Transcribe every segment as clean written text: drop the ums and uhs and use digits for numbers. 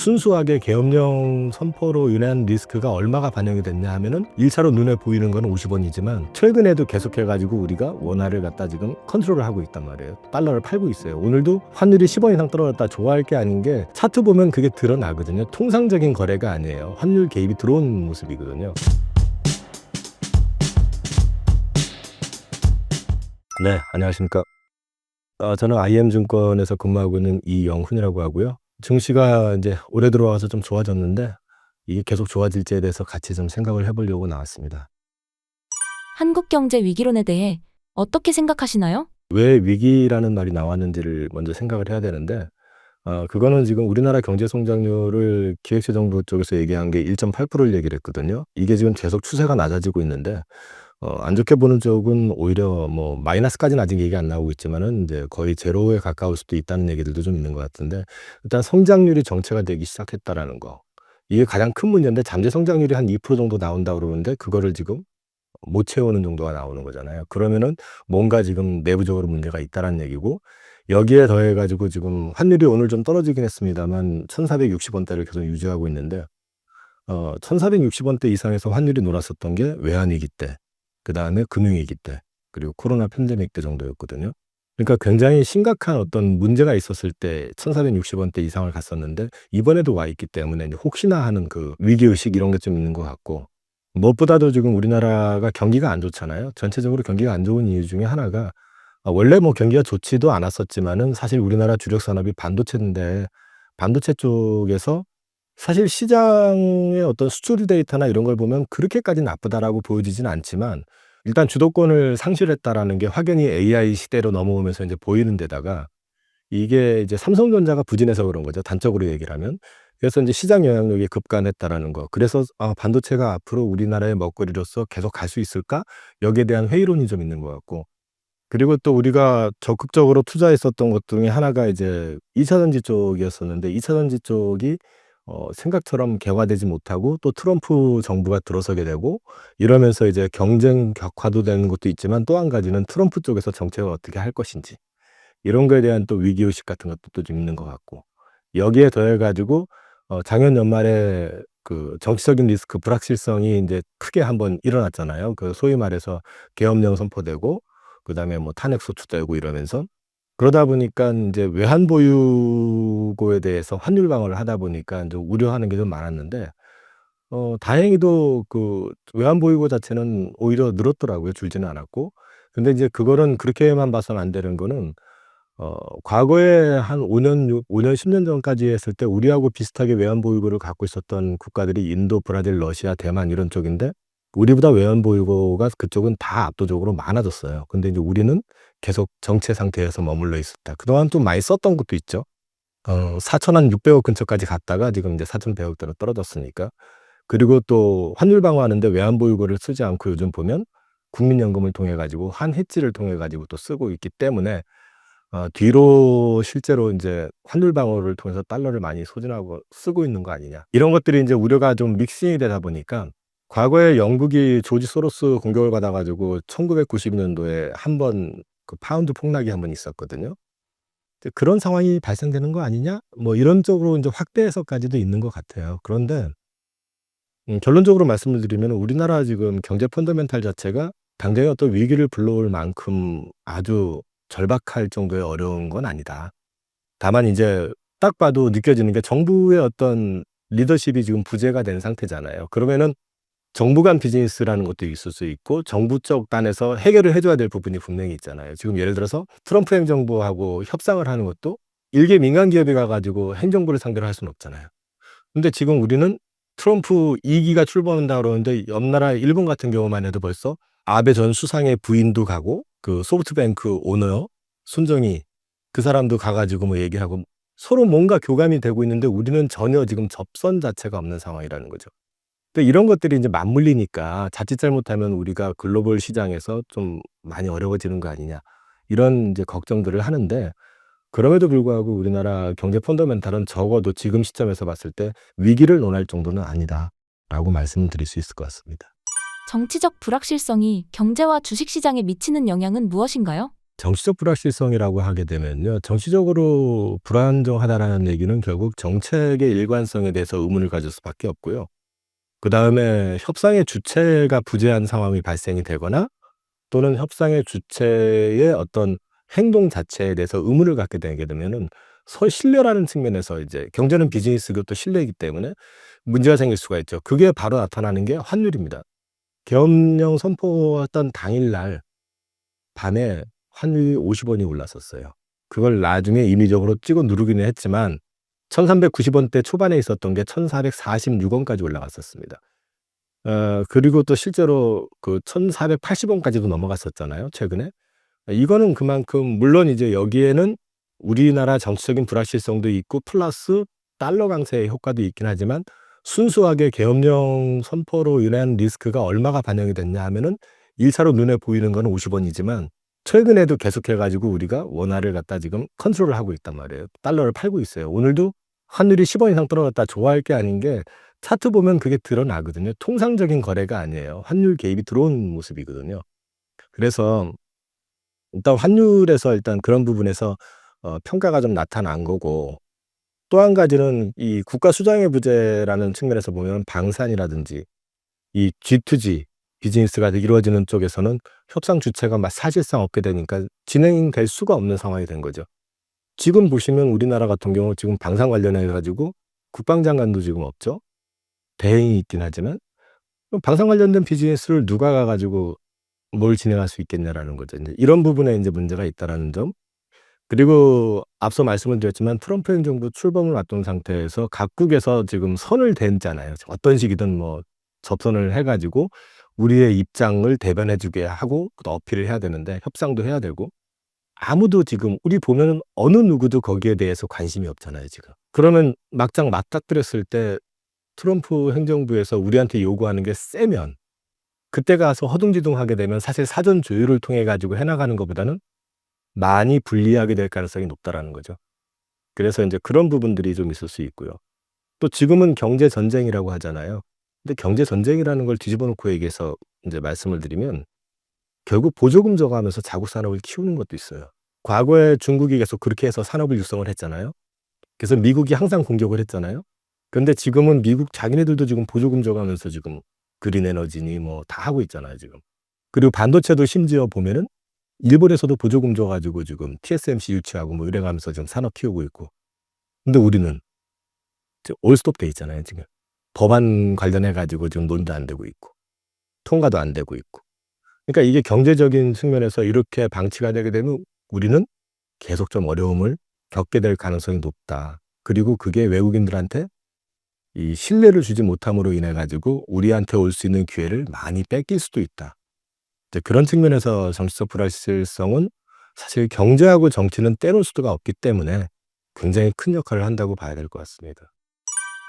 순수하게 계엄령 선포로 인한 리스크가 얼마가 반영이 됐냐 하면은 1차로 눈에 보이는 건 50원이지만 최근에도 계속해가지고 우리가 원화를 갖다 지금 컨트롤을 하고 있단 말이에요. 달러를 팔고 있어요. 오늘도 환율이 10원 이상 떨어졌다 좋아할 게 아닌 게 차트 보면 그게 드러나거든요. 통상적인 거래가 아니에요. 환율 개입이 들어온 모습이거든요. 네, 안녕하십니까. 저는 IM증권에서 근무하고 있는 이영훈이라고 하고요. 증시가 이제 올해 들어와서 좀 좋아졌는데 이게 계속 좋아질지에 대해서 같이 좀 생각을 해보려고 나왔습니다. 한국 경제 위기론에 대해 어떻게 생각하시나요? 왜 위기라는 말이 나왔는지를 먼저 생각을 해야 되는데 그거는 지금 우리나라 경제 성장률을 기획재정부 쪽에서 얘기한 게 1.8%를 얘기를 했거든요. 이게 지금 계속 추세가 낮아지고 있는데 안 좋게 보는 쪽은 오히려 뭐 마이너스까지는 아직 얘기 안 나오고 있지만은 이제 거의 제로에 가까울 수도 있다는 얘기들도 좀 있는 것 같은데 일단 성장률이 정체가 되기 시작했다라는 거. 이게 가장 큰 문제인데 잠재 성장률이 한 2% 정도 나온다고 그러는데 그거를 지금 못 채우는 정도가 나오는 거잖아요. 그러면은 뭔가 지금 내부적으로 문제가 있다라는 얘기고 여기에 더해 가지고 지금 환율이 오늘 좀 떨어지긴 했습니다만 1,460원대를 계속 유지하고 있는데 1,460원대 이상에서 환율이 놀았었던 게 외환위기 때, 그다음에 금융위기 때, 그리고 코로나 팬데믹 때 정도였거든요. 그러니까 굉장히 심각한 어떤 문제가 있었을 때 1,460원대 이상을 갔었는데 이번에도 와 있기 때문에 이제 혹시나 하는 그 위기의식 이런 게 좀 있는 것 같고 무엇보다도 지금 우리나라가 경기가 안 좋잖아요. 전체적으로 경기가 안 좋은 이유 중에 하나가 원래 뭐 경기가 좋지도 않았었지만은 사실 우리나라 주력 산업이 반도체인데 반도체 쪽에서 사실 시장의 어떤 수출 데이터나 이런 걸 보면 그렇게까지 나쁘다라고 보여지진 않지만 일단 주도권을 상실했다라는 게 확연히 AI 시대로 넘어오면서 이제 보이는 데다가 이게 이제 삼성전자가 부진해서 그런 거죠. 단적으로 얘기를 하면. 그래서 이제 시장 영향력이 급감했다라는 거. 그래서 반도체가 앞으로 우리나라의 먹거리로서 계속 갈 수 있을까? 여기에 대한 회의론이 좀 있는 것 같고. 그리고 또 우리가 적극적으로 투자했었던 것 중에 하나가 이제 2차 전지 쪽이었었는데 2차 전지 쪽이 생각처럼 개화되지 못하고 또 트럼프 정부가 들어서게 되고 이러면서 이제 경쟁 격화도 되는 것도 있지만 또 한 가지는 트럼프 쪽에서 정책을 어떻게 할 것인지 이런 거에 대한 또 위기의식 같은 것도 좀 있는 것 같고 여기에 더해 가지고 작년 연말에 그 정치적인 리스크 불확실성이 인제 크게 한번 일어났잖아요. 그 소위 말해서 계엄령 선포되고 그다음에 뭐 탄핵 소추되고 이러면서 그러다 보니까 인제 외환 보유고에 대해서 환율 방어를 하다 보니까 인제 우려하는 게 좀 많았는데 다행히도 그 외환 보유고 자체는 오히려 늘었더라고요. 줄지는 않았고. 근데 이제 그거는 그렇게만 봐서는 안 되는 거는 과거에 한 5 년 10년 전까지 했을 때 우리하고 비슷하게 외환 보유고를 갖고 있었던 국가들이 인도, 브라질, 러시아, 대만 이런 쪽인데 우리보다 외환 보유고가 그쪽은 다 압도적으로 많아졌어요. 근데 이제 우리는 계속 정체 상태에서 머물러 있었다. 그동안 좀 많이 썼던 것도 있죠. 4,600억 근처까지 갔다가 지금 이제 4,100억 대로 떨어졌으니까. 그리고 또 환율 방어하는데 외환 보유고를 쓰지 않고 요즘 보면 국민연금을 통해 가지고 한 해지를 통해 가지고 또 쓰고 있기 때문에 뒤로 실제로 인제 환율 방어를 통해서 달러를 많이 소진하고 쓰고 있는 거 아니냐. 이런 것들이 인제 우려가 좀 믹싱이 되다 보니까 과거에 영국이 조지 소로스 공격을 받아 가지고 1992 년도에 한 번 그 파운드 폭락이 한 번 있었거든요. 이제 '그런 상황이 발생되는 거 아니냐?' 뭐 이런 쪽으로 인제 확대해서까지도 있는 것 같아요. 그런데 결론적으로 말씀을 드리면은 우리나라 지금 경제 펀더멘탈 자체가 당장에 어떤 위기를 불러올 만큼 아주 절박할 정도의 어려운 건 아니다. 다만 이제 딱 봐도 느껴지는 게 정부의 어떤 리더십이 지금 부재가 된 상태잖아요. 그러면은 정부 간 비즈니스라는 것도 있을 수 있고 정부 쪽 단에서 해결을 해 줘야 될 부분이 분명히 있잖아요. 지금 예를 들어서 트럼프 행정부하고 협상을 하는 것도 일개 민간 기업이 가 가지고 행정부를 상대로 할 수는 없잖아요. 근데 지금 우리는 트럼프 2 기가 출범한다 그러는데 옆 나라 일본 같은 경우만 해도 벌써 아베 전 수상의 부인도 가고 그 소프트뱅크 오너 손정희 그 사람도 가 가지고 뭐 얘기하고 서로 뭔가 교감이 되고 있는데 우리는 전혀 지금 접선 자체가 없는 상황이라는 거죠. 근데 이런 것들이 인제 맞물리니까 자칫 잘못하면 우리가 글로벌 시장에서 좀 많이 어려워지는 거 아니냐 이런 인제 걱정들을 하는데 그럼에도 불구하고 우리나라 경제 펀더멘탈은 적어도 지금 시점에서 봤을 때 '위기를 논할 정도는 아니다.'라고 말씀드릴 수 있을 것 같습니다. 정치적 불확실성이 경제와 주식시장에 미치는 영향은 무엇인가요? 정치적 불확실성이라고 하게 되면요. 정치적으로 불안정하다라는 얘기는 결국 정책의 일관성에 대해서 의문을 가질 수밖에 없고요. 그다음에 협상의 주체가 부재한 상황이 발생이 되거나 또는 협상의 주체의 어떤 행동 자체에 대해서 의문을 갖게 되게 되면은 신뢰라는 측면에서 이제 경제는 비즈니스고 또 신뢰이기 때문에 문제가 생길 수가 있죠. 그게 바로 나타나는 게 환율입니다. 계엄령 선포했던 당일날 밤에 환율이 50원이 올랐었어요. 그걸 나중에 인위적으로 찍어 누르기는 했지만 1390원대 초반에 있었던 게 1446원까지 올라갔었습니다. 그리고 또 실제로 그 1480원까지도 넘어갔었잖아요, 최근에. 이거는 그만큼 물론 이제 여기에는 우리나라 정치적인 불확실성도 있고 플러스 달러 강세의 효과도 있긴 하지만 순수하게 계엄령 선포로 인한 리스크가 얼마가 반영이 됐냐 하면은 1 차로 눈에 보이는 거는 50원이지만 최근에도 계속해 가지고 우리가 원화를 갖다 지금 컨트롤을 하고 있단 말이에요. 달러를 팔고 있어요. 오늘도 환율이 10원 이상 떨어졌다 좋아할 게 아닌 게 차트 보면 그게 드러나거든요. 통상적인 거래가 아니에요. 환율 개입이 들어온 모습이거든요. 그래서 일단 환율에서 일단 그런 부분에서 평가가 좀 나타난 거고 또 한 가지는 이 국가 수장의 부재라는 측면에서 보면 방산이라든지 이 G2G 비즈니스가 이루어지는 쪽에서는 협상 주체가 사실상 없게 되니까 진행될 수가 없는 상황이 된 거죠. 지금 보시면 우리나라 같은 경우 지금 방산 관련해 가지고 국방장관도 지금 없죠. 대행이 있긴 하지만 그럼 방산 관련된 비즈니스를 누가 가 가지고 뭘 진행할 수 있겠냐라는 거죠. 인제 이런 부분에 인제 문제가 있다라는 점. 그리고 앞서 말씀을 드렸지만 트럼프 행정부 출범을 앞둔 상태에서 각국에서 지금 선을 댔잖아요. 어떤 식이든 뭐 접선을 해 가지고 우리의 입장을 대변해 주게 하고 또 어필을 해야 되는데 협상도 해야 되고 아무도 지금 우리 보면은 어느 누구도 거기에 대해서 관심이 없잖아요, 지금. 그러면 막상 맞닥뜨렸을 때 트럼프 행정부에서 우리한테 요구하는 게 세면 그때 가서 허둥지둥하게 되면 사실 사전 조율을 통해 가지고 해 나가는 것보다는 많이 불리하게 될 가능성이 높다라는 거죠. 그래서 인제 그런 부분들이 좀 있을 수 있고요. 또 지금은 경제 전쟁이라고 하잖아요. 근데 경제 전쟁이라는 걸 뒤집어 놓고 얘기해서 인제 말씀을 드리면 결국 보조금 줘가면서 자국 산업을 키우는 것도 있어요. 과거에 중국이 계속 그렇게 해서 산업을 육성을 했잖아요. 그래서 미국이 항상 공격을 했잖아요. 근데 지금은 미국 자기네들도 지금 보조금 줘가면서 지금 그린 에너지니 뭐 다 하고 있잖아요, 지금. 그리고 반도체도 심지어 보면은 일본에서도 보조금 줘 가지고 지금 TSMC 유치하고 뭐 이래 가면서 지금 산업 키우고 있고. 근데 우리는 지금 올 스톱 돼 있잖아요, 지금. 법안 관련해 가지고 지금 논의도 안 되고 있고 통과도 안 되고 있고. 그러니까 이게 경제적인 측면에서 이렇게 방치가 되게 되면 우리는 계속 좀 어려움을 겪게 될 가능성이 높다. 그리고 그게 외국인들한테 이 신뢰를 주지 못함으로 인해 가지고 우리한테 올 수 있는 기회를 많이 뺏길 수도 있다. 이제 그런 측면에서 정치적 불확실성은 사실 경제하고 정치는 떼놓을 수가 없기 때문에 굉장히 큰 역할을 한다고 봐야 될 것 같습니다.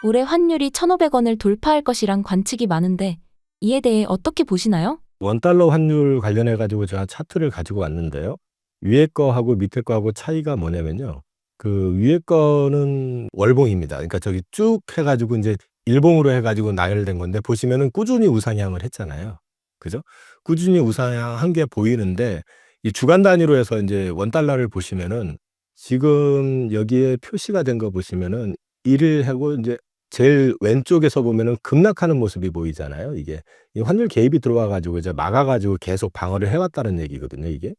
올해 환율이 1,500원을 돌파할 것이란 관측이 많은데 이에 대해 어떻게 보시나요? 원달러 환율 관련해 가지고 제가 차트를 가지고 왔는데요. 위에 거하고 밑에 거하고 차이가 뭐냐면요. 그 위에 거는 월봉입니다. 그러니까 저기 쭉 해 가지고 인제 일봉으로 해 가지고 나열된 건데 보시면은 꾸준히 우상향을 했잖아요. 그죠? 꾸준히 우상향한 게 보이는데 이 주간 단위로 해서 인제 원달러를 보시면은 지금 여기에 표시가 된 거 보시면은 1 일 하고 인제 제일 왼쪽에서 보면은 급락하는 모습이 보이잖아요, 이게. 이 환율 개입이 들어와 가지고 이제 막아 가지고 계속 방어를 해 왔다는 얘기거든요, 이게.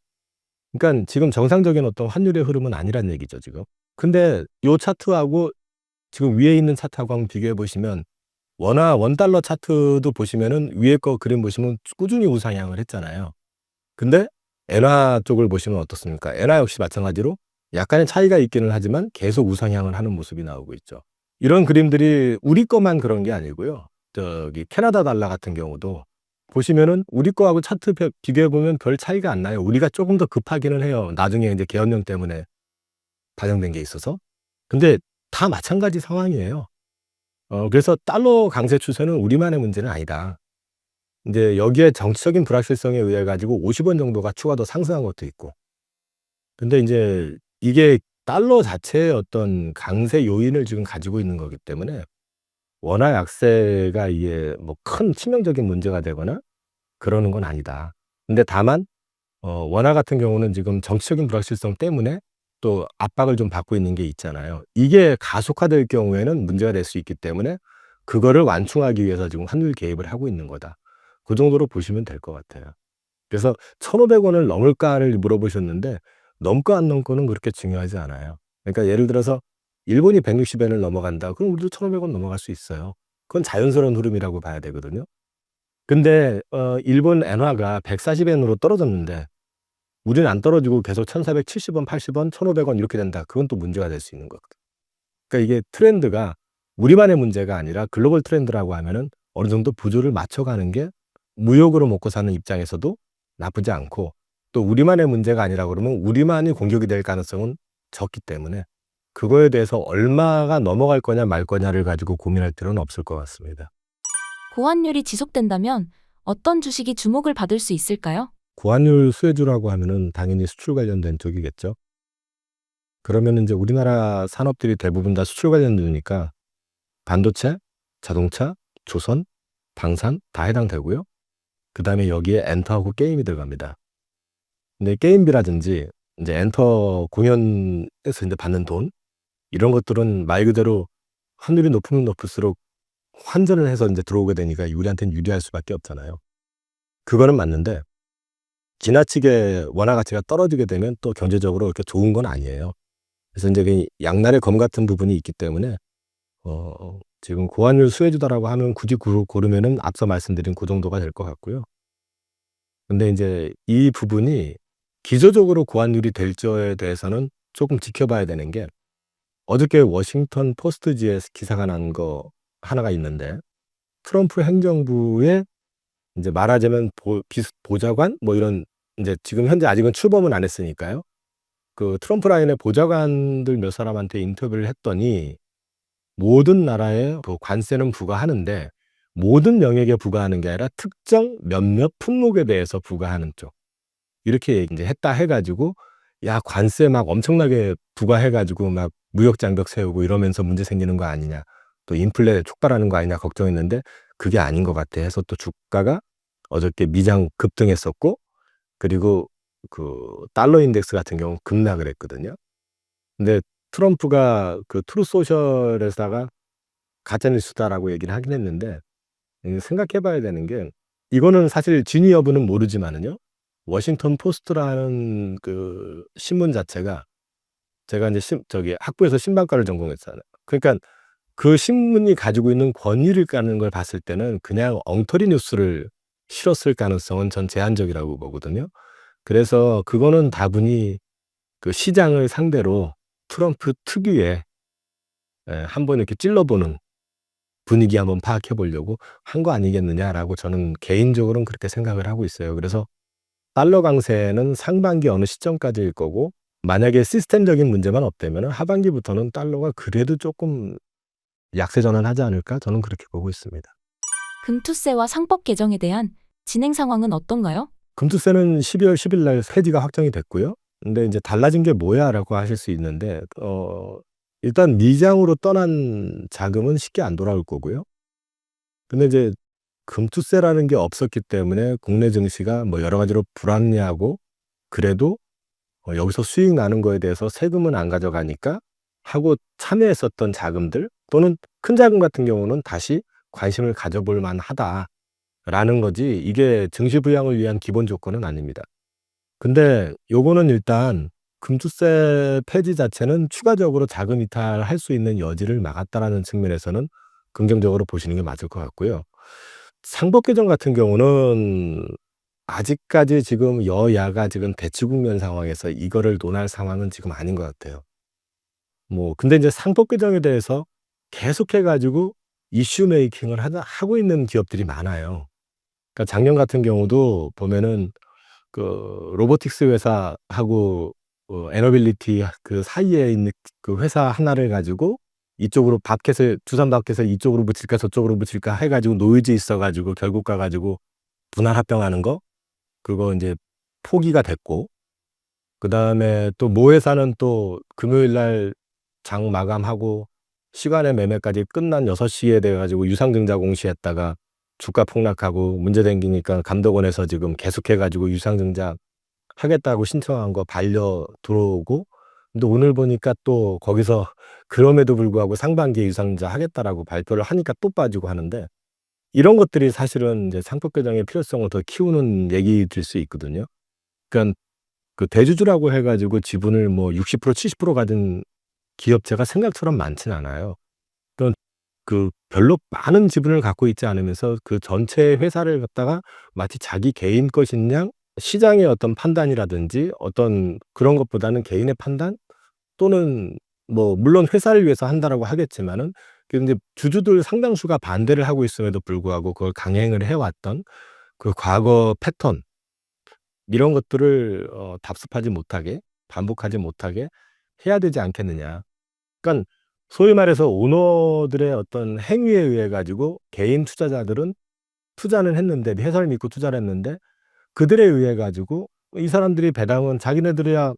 그러니깐 지금 정상적인 어떤 환율의 흐름은 아니란 얘기죠, 지금. 근데 요 차트하고 지금 위에 있는 차트하고 한번 비교해 보시면 원달러 차트도 보시면은 위에 거 그림 보시면 꾸준히 우상향을 했잖아요. 근데 엔화 쪽을 보시면 어떻습니까? 엔화 역시 마찬가지로 약간의 차이가 있기는 하지만 계속 우상향을 하는 모습이 나오고 있죠. 이런 그림들이 우리 것만 그런 게 아니고요. 저기 캐나다 달러 같은 경우도 보시면은 우리 거하고 차트 비교해 보면 별 차이가 안 나요. 우리가 조금 더 급하기는 해요. 나중에 인제 계엄령 때문에 반영된 게 있어서. 근데 다 마찬가지 상황이에요. 그래서 달러 강세 추세는 우리만의 문제는 아니다. 인제 여기에 정치적인 불확실성에 의해 가지고 50원 정도가 추가 더 상승한 것도 있고. 근데 인제 이게 달러 자체의 어떤 강세 요인을 지금 가지고 있는 거기 때문에 원화 약세가 이게 뭐 큰 치명적인 문제가 되거나 그러는 건 아니다. 근데 다만 원화 같은 경우는 지금 정치적인 불확실성 때문에 또 압박을 좀 받고 있는 게 있잖아요. 이게 가속화될 경우에는 문제가 될 수 있기 때문에 그거를 완충하기 위해서 지금 환율 개입을 하고 있는 거다. 그 정도로 보시면 될 것 같아요. 그래서 1,500원을 넘을까를 물어보셨는데 넘고 안 넘고는 그렇게 중요하지 않아요. 그러니까 예를 들어서 일본이 160엔을 넘어간다. 그럼 우리도 1,500원 넘어갈 수 있어요. 그건 자연스러운 흐름이라고 봐야 되거든요. 근데 일본 엔화가 140엔으로 떨어졌는데 우리는 안 떨어지고 계속 1,470원, 80원, 1,500원 이렇게 된다. 그건 또 문제가 될 수 있는 거거든요. 그러니까 이게 트렌드가 우리만의 문제가 아니라 글로벌 트렌드라고 하면은 어느 정도 부조를 맞춰가는 게 무역으로 먹고 사는 입장에서도 나쁘지 않고, 또 우리만의 문제가 아니라 그러면 우리만이 공격이 될 가능성은 적기 때문에 그거에 대해서 얼마가 넘어갈 거냐 말 거냐를 가지고 고민할 필요는 없을 것 같습니다. 고환율이 지속된다면 어떤 주식이 주목을 받을 수 있을까요? 고환율 수혜주라고 하면은 당연히 수출 관련된 쪽이겠죠. 그러면 이제 우리나라 산업들이 대부분 다 수출 관련되니까 반도체, 자동차, 조선, 방산 다 해당되고요. 그다음에 여기에 엔터하고 게임이 들어갑니다. 근데 게임비라든지 이제 엔터 공연에서 이제 받는 돈, 이런 것들은 말 그대로 환율이 높으면 높을수록 환전을 해서 이제 들어오게 되니까 우리한테는 유리할 수밖에 없잖아요. 그거는 맞는데 지나치게 원화 가치가 떨어지게 되면 또 경제적으로 그렇게 좋은 건 아니에요. 그래서 이제 그 양날의 검 같은 부분이 있기 때문에 지금 고환율 수혜주다라고 하면 굳이 고르면은 앞서 말씀드린 그 정도가 될 것 같고요. 근데 이제 이 부분이 기저적으로 고환율이 될지에 대해서는 조금 지켜봐야 되는 게, 어저께 워싱턴 포스트지에 기사가 난 거 하나가 있는데, 트럼프 행정부의 이제 말하자면 보좌관 뭐 이런, 이제 지금 현재 아직은 출범은 안 했으니까요. 그 트럼프 라인의 보좌관들 몇 사람한테 인터뷰를 했더니 모든 나라에 그 관세는 부과하는데 모든 영역에 부과하는 게 아니라 특정 몇몇 품목에 대해서 부과하는 쪽, 이렇게 이제 했다 해 가지고 야 관세 막 엄청나게 부과해 가지고 막 무역 장벽 세우고 이러면서 문제 생기는 거 아니냐, 또 인플레 촉발하는 거 아니냐 걱정했는데 그게 아닌 것 같아 해서 또 주가가 어저께 미장 급등했었고, 그리고 그 달러 인덱스 같은 경우 급락을 했거든요. 근데 트럼프가 그 트루스 소셜에다가 가짜 뉴스다라고 얘기를 하긴 했는데, 생각해 봐야 되는 게, 이거는 사실 진위 여부는 모르지만은요. 워싱턴 포스트라는 그 신문 자체가, 제가 이제 저기 학부에서 신방과를 전공했잖아요. 그러니까 그 신문이 가지고 있는 권위를 까는 걸 봤을 때는 그냥 엉터리 뉴스를 실었을 가능성은 전 제한적이라고 보거든요. 그래서 그거는 다분히 그 시장을 상대로 트럼프 특유의 한번 이렇게 찔러보는 분위기 한번 파악해 보려고 한 거 아니겠느냐라고 저는 개인적으로는 그렇게 생각을 하고 있어요. 그래서 달러 강세는 상반기 어느 시점까지일 거고, 만약에 시스템적인 문제만 없다면은 하반기부터는 달러가 그래도 조금 약세 전환하지 않을까? 저는 그렇게 보고 있습니다. 금투세와 상법 개정에 대한 진행 상황은 어떤가요? 금투세는 12월 10일 날 폐지가 확정이 됐고요. 근데 이제 달라진 게 뭐야라고 하실 수 있는데, 일단 미장으로 떠난 자금은 쉽게 안 돌아올 거고요. 근데 이제 금투세라는 게 없었기 때문에 국내 증시가 뭐 여러 가지로 불합리하고, 그래도 여기서 수익 나는 거에 대해서 세금은 안 가져가니까 하고 참여했었던 자금들, 또는 큰 자금 같은 경우는 다시 관심을 가져볼 만하다라는 거지, 이게 증시 부양을 위한 기본 조건은 아닙니다. 근데 요거는 일단 금투세 폐지 자체는 추가적으로 자금 이탈할 수 있는 여지를 막았다라는 측면에서는 긍정적으로 보시는 게 맞을 것 같고요. 상법 개정 같은 경우는 아직까지 지금 여야가 지금 대치 국면 상황에서 이거를 논할 상황은 지금 아닌 것 같아요. 뭐 근데 이제 상법 개정에 대해서 계속해 가지고 이슈 메이킹을 하고 있는 기업들이 많아요. 그러니까 작년 같은 경우도 보면은 그 로보틱스 회사하고 에너빌리티 그 사이에 있는 그 회사 하나를 가지고 이쪽으로 바켓을 두산 바켓을 이쪽으로 붙일까 저쪽으로 붙일까 해 가지고 노이즈 있어 가지고 결국 가 가지고 분할 합병하는 거, 그거 인제 포기가 됐고, 그다음에 또 모 회사는 또 금요일 날 장 마감하고 시간의 매매까지 끝난 6시에 돼 가지고 유상증자 공시했다가 주가 폭락하고 문제 생기니까 감독원에서 지금 계속해 가지고 유상증자 하겠다고 신청한 거 반려 들어오고, 근데 오늘 보니까 또 거기서 그럼에도 불구하고 상반기에 유상증자 하겠다라고 발표를 하니까 또 빠지고 하는데, 이런 것들이 사실은 이제 상법 개정의 필요성을 더 키우는 얘기일 수 있거든요. 그러니까 그 대주주라고 해 가지고 지분을 뭐 60% 70% 가진 기업체가 생각처럼 많진 않아요. 그런 그 별로 많은 지분을 갖고 있지 않으면서 그 전체 회사를 갖다가 마치 자기 개인 것인 양 시장의 어떤 판단이라든지 어떤 그런 것보다는 개인의 판단 또는 뭐 물론 회사를 위해서 한다라고 하겠지만은 근데 주주들 상당수가 반대를 하고 있음에도 불구하고 그걸 강행을 해 왔던 그 과거 패턴 이런 것들을 답습하지 못하게 반복하지 못하게 해야 되지 않겠느냐. 그러니까 소위 말해서 오너들의 어떤 행위에 의해 가지고 개인 투자자들은 투자는 했는데 회사를 믿고 투자를 했는데 그들에 의해 가지고 이 사람들이 배당은 자기네들이야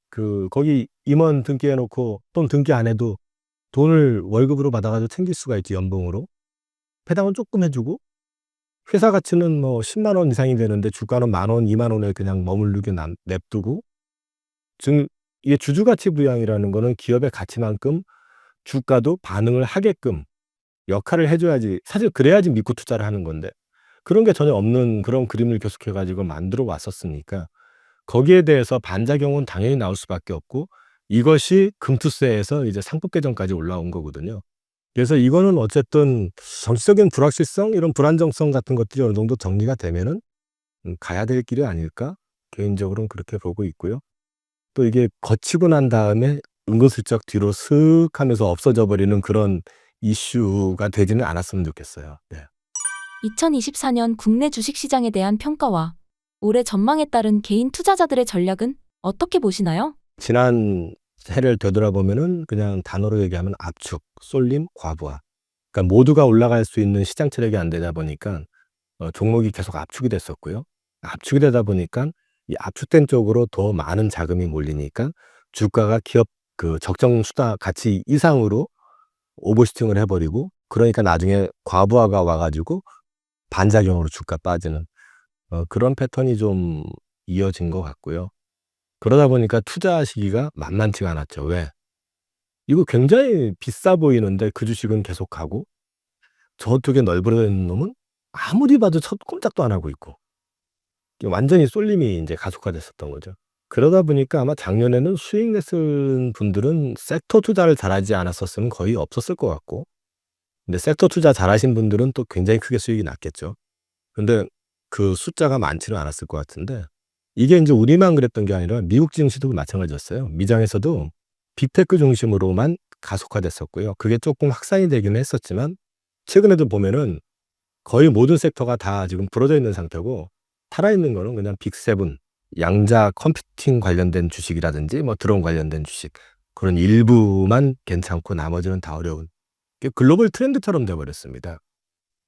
그 거기 임원 등기해 놓고 또는 등기 안 해도 돈을 월급으로 받아 가지고 챙길 수가 있지 연봉으로. 배당은 쪼끔 해 주고 회사 가치는 뭐 10만 원 이상이 되는데 주가는 10,000원, 20,000 원에 그냥 머무르게 냅두고 즉 이게 주주 가치 부양이라는 거는 기업의 가치만큼 주가도 반응을 하게끔 역할을 해 줘야지 사실 그래야지 믿고 투자를 하는 건데 그런 게 전혀 없는 그런 그림을 계속해 가지고 만들어 왔었으니까 거기에 대해서 반작용은 당연히 나올 수밖에 없고 이것이 금투세에서 이제 상법 개정까지 올라온 거거든요. 그래서 이거는 어쨌든 정치적인 불확실성 이런 불안정성 같은 것들이 어느 정도 정리가 되면은 가야 될 길이 아닐까? 개인적으로는 그렇게 보고 있고요. 또 이게 거치고 난 다음에 은근슬쩍 뒤로 슥 하면서 없어져 버리는 그런 이슈가 되지는 않았으면 좋겠어요. 네. 2024년 국내 주식시장에 대한 평가와 올해 전망에 따른 개인 투자자들의 전략은 어떻게 보시나요? 지난 해를 되돌아보면은 그냥 단어로 얘기하면 압축, 쏠림, 과부하. 그러니까 모두가 올라갈 수 있는 시장 체력이 안 되다 보니까 종목이 계속 압축이 됐었고요. 압축이 되다 보니까 이 압축된 쪽으로 더 많은 자금이 몰리니까 주가가 기업 그 적정 수다 가치 이상으로 오버슈팅을 해 버리고 그러니까 나중에 과부하가 와 가지고 반작용으로 주가 빠지는 그런 패턴이 좀 이어진 것 같고요. 그러다 보니까 투자하시기가 만만치가 않았죠. 왜? 이거 굉장히 비싸 보이는데 그 주식은 계속 가고 저쪽에 널브러진 놈은 아무리 봐도 꼼짝도 안 하고 있고 이게 완전히 쏠림이 인제 가속화됐었던 거죠. 그러다 보니까 아마 작년에는 수익 냈을 분들은 섹터 투자를 잘하지 않았었으면 거의 없었을 것 같고 근데 섹터 투자 잘하신 분들은 또 굉장히 크게 수익이 났겠죠. 근데 그 숫자가 많지는 않았을 것 같은데 이게 인제 우리만 그랬던 게 아니라 미국 증시도 마찬가지였어요. 미장에서도 빅테크 중심으로만 가속화됐었고요. 그게 쪼끔 확산이 되기는 했었지만 최근에도 보면은 거의 모든 섹터가 다 지금 부러져 있는 상태고 살아있는 거는 그냥 빅7 양자 컴퓨팅 관련된 주식이라든지 뭐 드론 관련된 주식 그런 일부만 괜찮고 나머지는 다 어려운 이게 글로벌 트렌드처럼 돼 버렸습니다.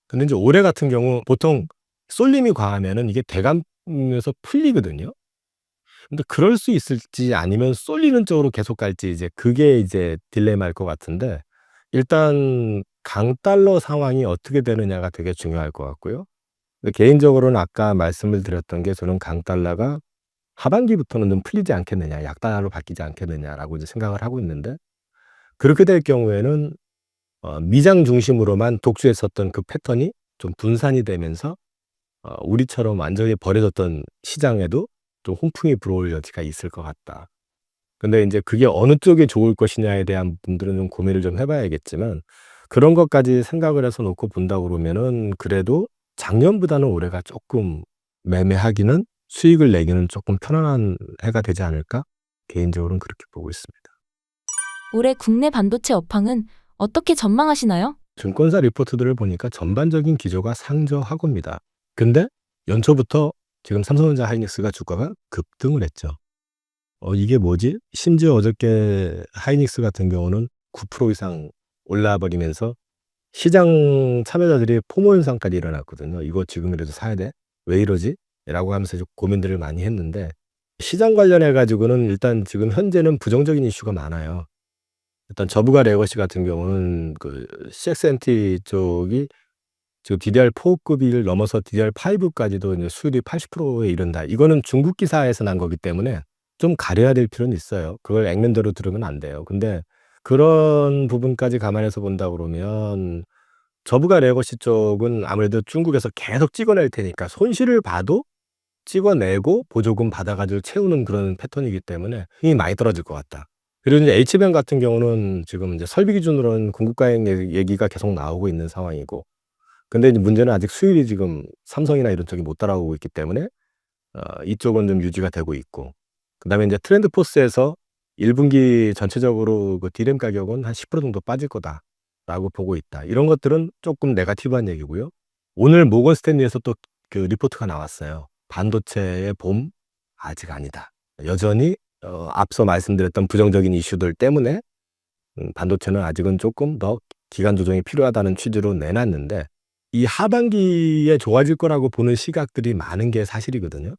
근데 인제 올해 같은 경우 보통 쏠림이 과하면은 이게 대감에서 풀리거든요. 근데 그럴 수 있을지 아니면 쏠리는 쪽으로 계속 갈지 이제 그게 이제 딜레마일 것 같은데 일단 강달러 상황이 어떻게 되느냐가 되게 중요할 것 같고요. 근데 개인적으로는 아까 말씀을 드렸던 게 저는 강달러가 하반기부터는 좀 풀리지 않겠느냐, 약달러로 바뀌지 않겠느냐라고 이제 생각을 하고 있는데 그렇게 될 경우에는 미장 중심으로만 독주했었던 그 패턴이 좀 분산이 되면서 우리처럼 완전히 버려졌던 시장에도 좀 훈풍이 불어올 여지가 있을 것 같다. 근데 인제 그게 어느 쪽이 좋을 것이냐에 대한 분들은 좀 고민을 좀 해 봐야겠지만 그런 것까지 생각을 해서 놓고 본다 그러면은 그래도 작년보다는 올해가 쪼끔 매매하기는 수익을 내기는 쪼끔 편안한 해가 되지 않을까? 개인적으로는 그렇게 보고 있습니다. 올해 국내 반도체 업황은 어떻게 전망하시나요? 증권사 리포트들을 보니까 전반적인 기조가 상저하고입니다. 근데 연초부터 지금 삼성전자 하이닉스가 주가가 급등을 했죠. 이게 뭐지? 심지어 어저께 하이닉스 같은 경우는 9% 이상 올라 버리면서 시장 참여자들이 포모 현상까지 일어났거든요. "이거 지금이라도 사야 돼? 왜 이러지?" 라고 하면서 좀 고민들을 많이 했는데 시장 관련해 가지고는 일단 지금 현재는 부정적인 이슈가 많아요. 일단 저부가 레거시 같은 경우는 그 CXNT 쪽이 지금 DDR4급을 넘어서 DDR5까지도 이제 수율이 80%에 이른다. 이거는 중국 기사에서 난 거기 때문에 좀 가려야 될 필요는 있어요. 그걸 액면대로 들으면 안 돼요. 근데 그런 부분까지 감안해서 본다 그러면 저부가 레거시 쪽은 아무래도 중국에서 계속 찍어낼 테니까 손실을 봐도 찍어내고 보조금 받아 가지고 채우는 그런 패턴이기 때문에 힘이 많이 떨어질 것 같다. 그리고 이제 H밴 같은 경우는 지금 이제 설비 기준으로는 공급 과잉 얘기가 계속 나오고 있는 상황이고, 근데 이제 문제는 아직 수율이 지금 삼성이나 이런 쪽이 못 따라오고 있기 때문에 이쪽은 좀 유지가 되고 있고, 그다음에 이제 트렌드포스에서 1분기 전체적으로 그 D램 가격은 한 10% 정도 빠질 거다라고 보고 있다. 이런 것들은 조금 네거티브한 얘기고요. 오늘 모건 스탠리에서 또 그 리포트가 나왔어요. 반도체의 봄 아직 아니다. 여전히 앞서 말씀드렸던 부정적인 이슈들 때문에 반도체는 아직은 조금 더 기간 조정이 필요하다는 취지로 내놨는데, 이 하반기에 좋아질 거라고 보는 시각들이 많은 게 사실이거든요.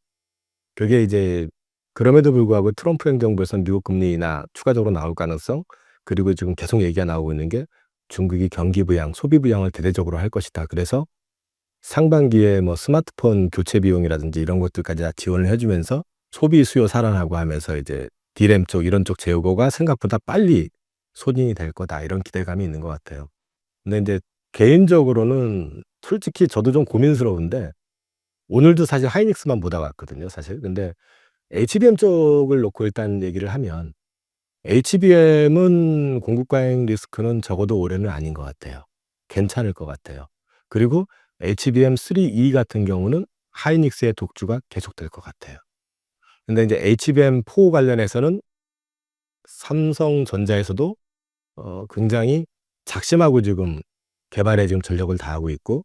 그게 이제 그럼에도 불구하고 트럼프 행정부에서는 미국 금리 인하 추가적으로 나올 가능성, 그리고 지금 계속 얘기가 나오고 있는 게 중국이 경기 부양, 소비 부양을 대대적으로 할 것이다. 그래서 상반기에 뭐 스마트폰 교체 비용이라든지 이런 것들까지 다 지원을 해 주면서 소비 수요 살아나고 하면서 이제 D램 쪽 이런 쪽 재고가 생각보다 빨리 소진이 될 거다, 이런 기대감이 있는 것 같아요. 근데 인제 개인적으로는 솔직히 저도 좀 고민스러운데, 오늘도 사실 하이닉스만 보다 왔거든요, 사실. 근데 HBM 쪽을 놓고 일단 얘기를 하면 HBM은 공급 과잉 리스크는 적어도 올해는 아닌 것 같아요. 괜찮을 것 같아요. 그리고 HBM3E 같은 경우는 하이닉스의 독주가 계속될 것 같아요. 근데 인제 HBM4 관련해서는 삼성전자에서도 굉장히 작심하고 지금 개발에 지금 전력을 다하고 있고,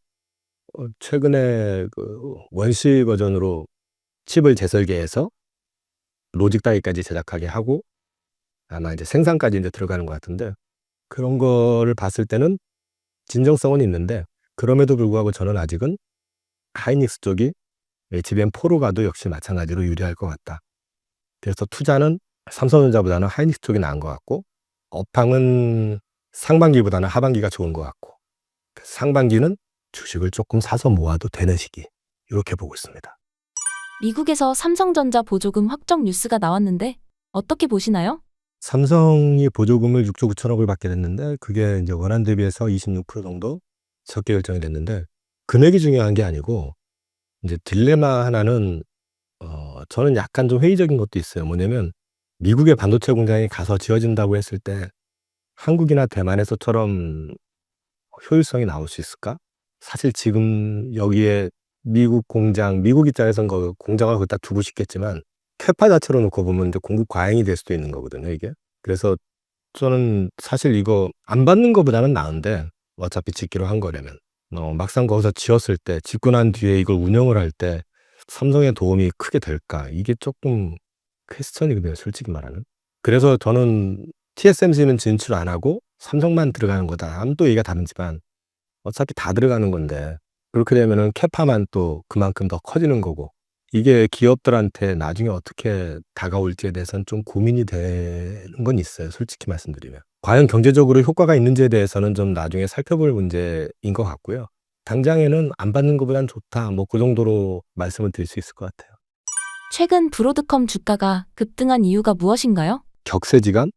최근에 그 원시 버전으로 칩을 재설계해서 로직 따위까지 제작하게 하고 아마 이제 생산까지 인제 들어가는 것 같은데, 그런 거를 봤을 때는 진정성은 있는데, 그럼에도 불구하고 저는 아직은 하이닉스 쪽이 HBM4로 가도 역시 마찬가지로 유리할 것 같다. 그래서 투자는 삼성전자보다는 하이닉스 쪽이 나은 것 같고, 업황은 상반기보다는 하반기가 좋은 것 같고, 상반기는 주식을 조금 사서 모아도 되는 시기, 요렇게 보고 있습니다. 미국에서 삼성전자 보조금 확정 뉴스가 나왔는데 어떻게 보시나요? 삼성이 보조금을 6조 9천억을 받게 됐는데, 그게 이제 원안 대비해서 26% 정도 적게 결정이 됐는데, 금액이 중요한 게 아니고 이제 딜레마 하나는 저는 약간 좀 회의적인 것도 있어요. 뭐냐면 미국의 반도체 공장이 가서 지어진다고 했을 때 한국이나 대만에서처럼 효율성이 나올 수 있을까? 사실 지금 여기에 미국 공장, 미국 입장에선 그 공장을 거기다 두고 싶겠지만 캐파 자체로 놓고 보면 이제 공급 과잉이 될 수도 있는 거거든요, 이게. 그래서 저는 사실 이거 안 받는 것보다는 나은데, 어차피 짓기로 한 거라면 막상 거기서 지었을 때, 짓고 난 뒤에 이걸 운영을 할 때 삼성의 도움이 크게 될까? 이게 조금 퀘스천이거든요, 솔직히 말하면. 그래서 저는 TSMC는 진출 안 하고 삼성만 들어가는 거다 하면 또 얘기가 다르지만, 어차피 다 들어가는 건데 그렇게 되면은 캐파만 또 그만큼 더 커지는 거고, 이게 기업들한테 나중에 어떻게 다가올지에 대해서는 좀 고민이 되는 건 있어요, 솔직히 말씀드리면. 과연 경제적으로 효과가 있는지에 대해서는 좀 나중에 살펴볼 문제인 것 같고요. 당장에는 안 받는 것보단 좋다, 뭐 그 정도로 말씀을 드릴 수 있을 것 같아요. 최근 브로드컴 주가가 급등한 이유가 무엇인가요? 격세지감?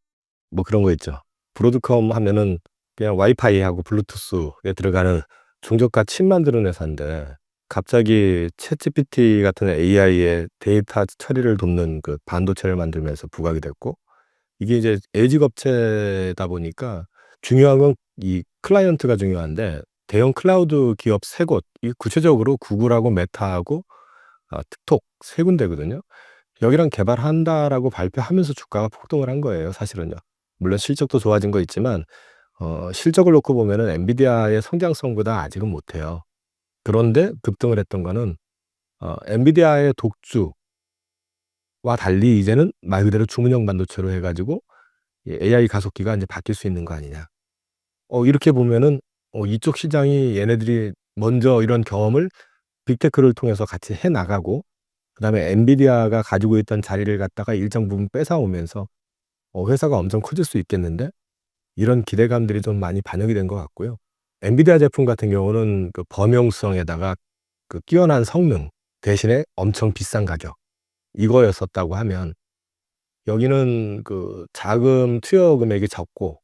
뭐 그런 거 있죠. 브로드컴 하면은 그냥 와이파이하고 블루투스에 들어가는 중저가 칩 만드는 회사인데, 갑자기 챗GPT 같은 AI의 데이터 처리를 돕는 그 반도체를 만들면서 부각이 됐고, 이게 이제 에이지 업체다 보니까 중요한 건 이 클라이언트가 중요한데, 대형 클라우드 기업 3곳, 이 구체적으로 구글하고 메타하고 틱톡 3군데거든요. 여기랑 개발한다라고 발표하면서 주가가 폭등을 한 거예요, 사실은요. 물론 실적도 좋아진 거 있지만 실적을 놓고 보면은 엔비디아의 성장성보다 아직은 못해요. 그런데 급등을 했던 거는 엔비디아의 독주와 달리 이제는 말 그대로 주문형 반도체로 해 가지고 AI 가속기가 인제 바뀔 수 있는 거 아니냐. 이렇게 보면은 이쪽 시장이 얘네들이 먼저 이런 경험을 빅테크를 통해서 같이 해 나가고, 그다음에 엔비디아가 가지고 있던 자리를 갖다가 일정 부분 뺏어 오면서 회사가 엄청 커질 수 있겠는데, 이런 기대감들이 좀 많이 반영이 된 것 같고요. 엔비디아 제품 같은 경우는 그 범용성에다가 그 뛰어난 성능 대신에 엄청 비싼 가격 이거였었다고 하면, 여기는 그 자금 투여 금액이 적고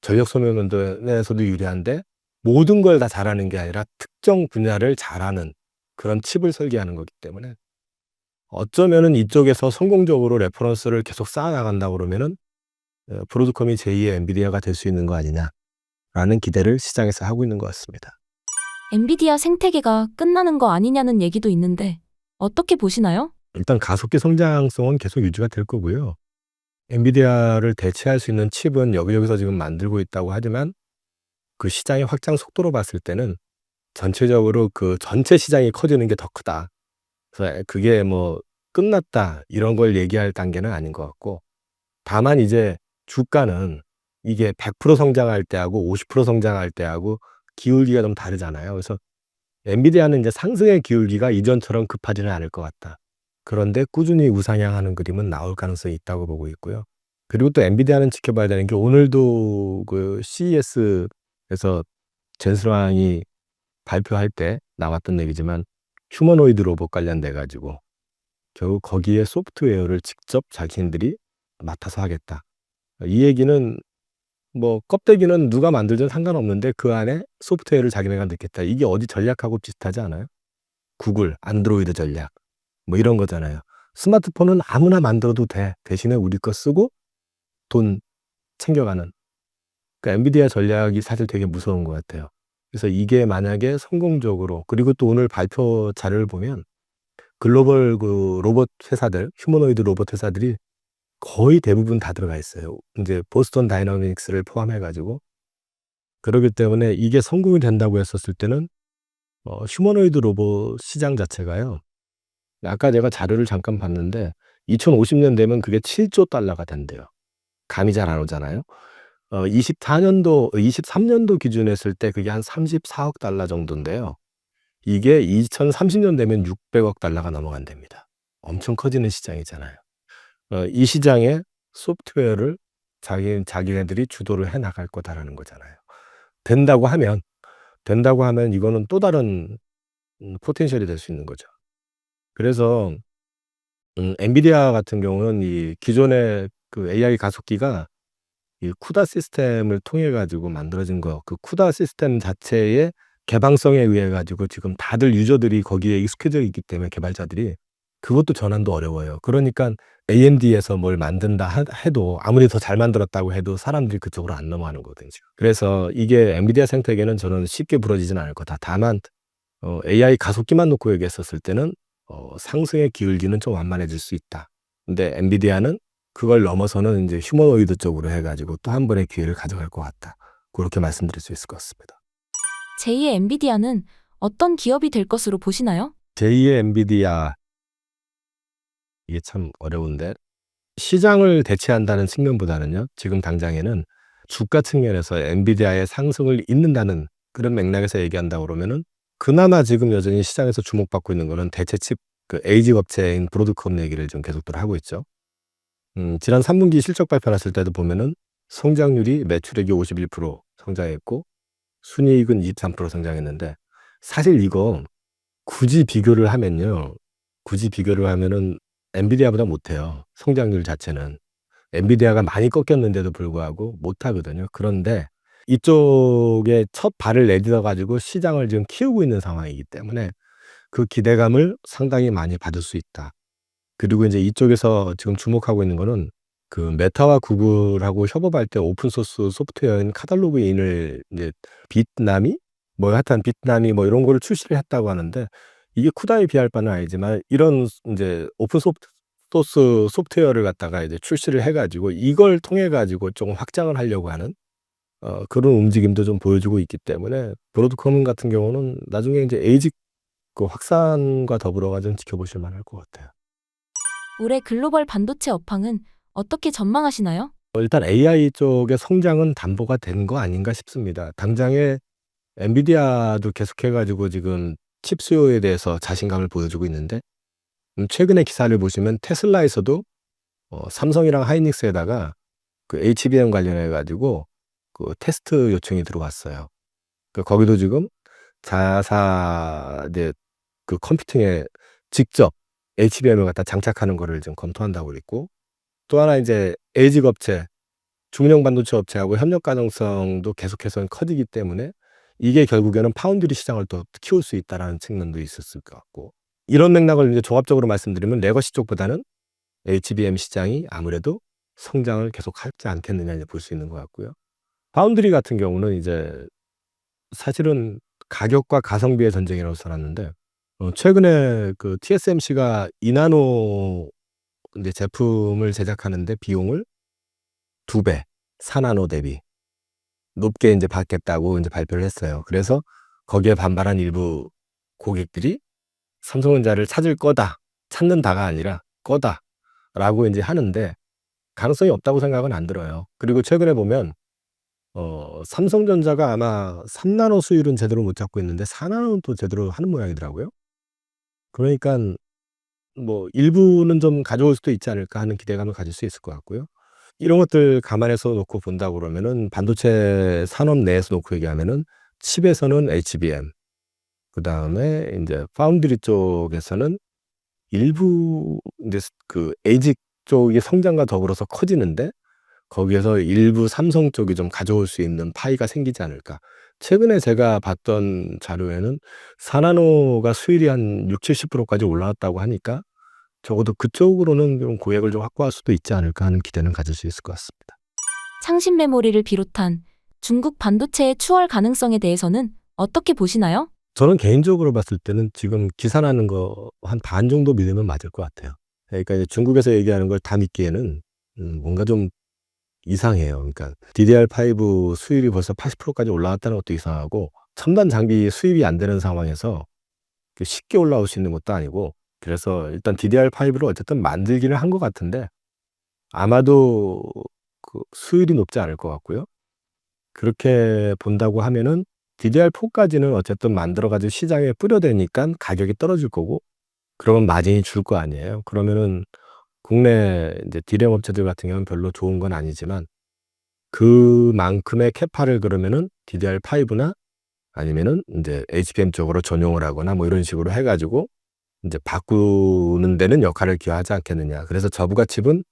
전력 소모 면에서도 유리한데 모든 걸 다 잘하는 게 아니라 특정 분야를 잘하는 그런 칩을 설계하는 거기 때문에, 어쩌면은 이쪽에서 성공적으로 레퍼런스를 계속 쌓아 나간다 그러면은 브로드컴이 제2의 엔비디아가 될 수 있는 거 아니냐라는 기대를 시장에서 하고 있는 것 같습니다. 엔비디아 생태계가 끝나는 거 아니냐는 얘기도 있는데 어떻게 보시나요? 일단 가속기 성장성은 계속 유지가 될 거고요. 엔비디아를 대체할 수 있는 칩은 여기저기서 지금 만들고 있다고 하지만 그 시장의 확장 속도로 봤을 때는 전체적으로 그 전체 시장이 커지는 게 더 크다. 그래서 그게 뭐 끝났다 이런 걸 얘기할 단계는 아닌 것 같고, 다만 이제 주가는 이게 100% 성장할 때하고 50% 성장할 때하고 기울기가 좀 다르잖아요. 그래서 엔비디아는 이제 상승의 기울기가 이전처럼 급하지는 않을 것 같다. 그런데 꾸준히 우상향하는 그림은 나올 가능성이 있다고 보고 있고요. 그리고 또 엔비디아는 지켜봐야 되는 게, 오늘도 그 CES에서 젠슨 왕이 발표할 때 나왔던 얘기지만 휴머노이드 로봇 관련돼 가지고 결국 거기에 소프트웨어를 직접 자신들이 맡아서 하겠다. 이 얘기는 뭐 껍데기는 누가 만들든 상관없는데 그 안에 소프트웨어를 자기네가 넣겠다. 이게 어디 전략하고 비슷하지 않아요? 구글 안드로이드 전략 뭐 이런 거잖아요. 스마트폰은 아무나 만들어도 돼. 대신에 우리 거 쓰고 돈 챙겨가는. 그러니까 엔비디아 전략이 사실 되게 무서운 것 같아요. 그래서 이게 만약에 성공적으로, 그리고 또 오늘 발표 자료를 보면 글로벌 그 로봇 회사들, 휴머노이드 로봇 회사들이 거의 대부분 다 들어가 있어요. 이제 보스턴 다이나믹스를 포함해 가지고. 그러기 때문에 이게 성공이 된다고 했었을 때는 휴머노이드 로봇 시장 자체가요. 아까 제가 자료를 잠깐 봤는데 2050년 되면 그게 7조 달러가 된대요. 감이 잘 안 오잖아요. 24년도 23년도 기준 했을 때 그게 한 34억 달러 정도인데요. 이게 2030년 되면 600억 달러가 넘어간답니다. 엄청 커지는 시장이잖아요. 이 시장에 소프트웨어를 자기네들이 주도를 해 나갈 거다라는 거잖아요. 된다고 하면 이거는 또 다른 포텐셜이 될 수 있는 거죠. 그래서 엔비디아 같은 경우는 이 기존의 그 AI 가속기가 이 쿠다 시스템을 통해 가지고 만들어진 거, 그 쿠다 시스템 자체의 개방성에 의해 가지고 지금 다들 유저들이 거기에 익숙해져 있기 때문에, 개발자들이 그것도 전환도 어려워요. 그러니까 AMD에서 뭘 만든다 해도, 아무리 더 잘 만들었다고 해도 사람들이 그쪽으로 안 넘어가는 거거든요. 그래서 이게 엔비디아 생태계는 저는 쉽게 부러지진 않을 거다. 다만 AI 가속기만 놓고 얘기했었을 때는 상승의 기울기는 좀 완만해질 수 있다. 근데 엔비디아는 그걸 넘어서는 이제 휴머노이드 쪽으로 해 가지고 또 한 번의 기회를 가져갈 것 같다. 그렇게 말씀드릴 수 있을 것 같습니다. 제2의 엔비디아는 어떤 기업이 될 것으로 보시나요? 제2의 엔비디아, 이게 참 어려운데, 시장을 대체한다는 측면보다는요, 지금 당장에는 주가 측면에서 엔비디아의 상승을 잇는다는 그런 맥락에서 얘기한다 그러면은, 그나마 지금 여전히 시장에서 주목받고 있는 거는 대체 칩 그 에이직 업체인 브로드컴 얘기를 좀 계속들 하고 있죠. 지난 3분기 실적 발표 났을 때도 보면은 성장률이, 매출액이 51% 성장했고 순이익은 23% 성장했는데, 사실 이거 굳이 비교를 하면요. 굳이 비교를 하면은 엔비디아보다 못해요. 성장률 자체는. 엔비디아가 많이 꺾였는데도 불구하고 못하거든요. 그런데 이쪽에 첫 발을 내딛어 가지고 시장을 지금 키우고 있는 상황이기 때문에 그 기대감을 상당히 많이 받을 수 있다. 그리고 인제 이쪽에서 지금 주목하고 있는 거는, 그 메타와 구글하고 협업할 때 오픈 소스 소프트웨어인 카탈로그인을 이제 빛나미 뭐 하여튼 빛나미 뭐 이런 거를 출시를 했다고 하는데, 이게 쿠다에 비할 바는 아니지만 이런 인제 오픈 소스 소프트웨어를 갖다가 이제 출시를 해 가지고 이걸 통해 가지고 좀 확장을 하려고 하는 그런 움직임도 좀 보여주고 있기 때문에, 브로드컴 같은 경우는 나중에 인제 에이직 그 확산과 더불어가 좀 지켜보실 만할 것 같아요. 올해 글로벌 반도체 업황은 어떻게 전망하시나요? 일단 AI 쪽의 성장은 담보가 된 거 아닌가 싶습니다. 당장에 엔비디아도 계속해 가지고 지금 칩 수요에 대해서 자신감을 보여주고 있는데, 최근에 기사를 보시면 테슬라에서도 삼성이랑 하이닉스에다가 그 HBM 관련해 가지고 그 테스트 요청이 들어왔어요. 거기도 지금 자사 이제 그 컴퓨팅에 직접 HBM을 갖다 장착하는 거를 지금 검토한다고 그랬고, 또 하나 이제 ASIC 업체, 중형 반도체 업체하고 협력 가능성도 계속해서 커지기 때문에 이게 결국에는 파운드리 시장을 더 키울 수 있다라는 측면도 있었을 것 같고, 이런 맥락을 이제 종합적으로 말씀드리면 레거시 쪽보다는 HBM 시장이 아무래도 성장을 계속하지 않겠느냐 이제 볼 수 있는 것 같고요. 파운드리 같은 경우는 이제 사실은 가격과 가성비의 전쟁이라고 써놨는데, 최근에 그 TSMC가 2나노 이제 제품을 제작하는데 비용을 2배, 4나노 대비 높게 이제 받겠다고 이제 발표를 했어요. 그래서 거기에 반발한 일부 고객들이 삼성전자를 찾을 거다, 찾는다가 아니라 거다라고 이제 하는데, 가능성이 없다고 생각은 안 들어요. 그리고 최근에 보면 삼성전자가 아마 3나노 수율은 제대로 못 잡고 있는데 4나노는 또 제대로 하는 모양이더라고요. 그러니깐 뭐 '일부는 좀 가져올 수도 있지 않을까.' 하는 기대감을 가질 수 있을 것 같고요. 이런 것들 감안해서 놓고 본다고 그러면은 반도체 산업 내에서 놓고 얘기하면은 칩에서는 HBM, 그다음에 인제 파운드리 쪽에서는 일부 인제 그 ASIC 쪽의 성장과 더불어서 커지는데, 거기에서 일부 삼성 쪽이 좀 가져올 수 있는 파이가 생기지 않을까. 최근에 제가 봤던 자료에는 4나노가 수율이 한 60-70% 까지 올라왔다고 하니까 적어도 그쪽으로는 좀 고객을 좀 확보할 수도 있지 않을까 하는 기대는 가질 수 있을 것 같습니다. 창신 메모리를 비롯한 중국 반도체의 추월 가능성에 대해서는 어떻게 보시나요? 저는 개인적으로 봤을 때는 지금 기사 나는 거 한 반 정도 믿으면 맞을 것 같아요. 그러니까 이제 중국에서 얘기하는 걸 다 믿기에는 뭔가 좀 이상해요. 그러니까 DDR5 수율이 벌써 80% 까지 올라왔다는 것도 이상하고, 첨단 장비 수입이 안 되는 상황에서 쉽게 올라올 수 있는 것도 아니고, 그래서 일단 DDR5를 어쨌든 만들기는 한 것 같은데 아마도 그 수율이 높지 않을 것 같고요. 그렇게 본다고 하면은 DDR4까지는 어쨌든 만들어 가지고 시장에 뿌려대니깐 가격이 떨어질 거고, 그러면 마진이 줄 거 아니에요. 그러면은 국내 이제 디램 업체들 같은 경우는 별로 좋은 건 아니지만, 그만큼의 캐파를 그러면은 DDR5나 아니면은 인제 HBM 쪽으로 전용을 하거나 뭐 이런 식으로 해 가지고 인제 바꾸는 데는 역할을 기하지 않겠느냐. 그래서 저부가 칩은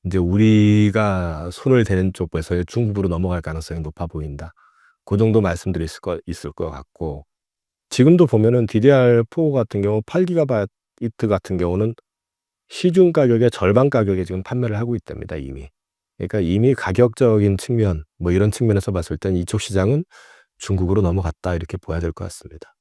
인제 우리가 손을 대는 쪽에서 중국으로 넘어갈 가능성이 높아 보인다. 고 정도 말씀드릴 있을 것 같고, 지금도 보면은 DDR4 같은 경우 8GB 같은 경우는 시중 가격의 절반 가격에 지금 판매를 하고 있답니다, 이미. 그러니까 이미 가격적인 측면 뭐 이런 측면에서 봤을 땐 '이쪽 시장은 중국으로 넘어갔다.' 이렇게 봐야 될 것 같습니다.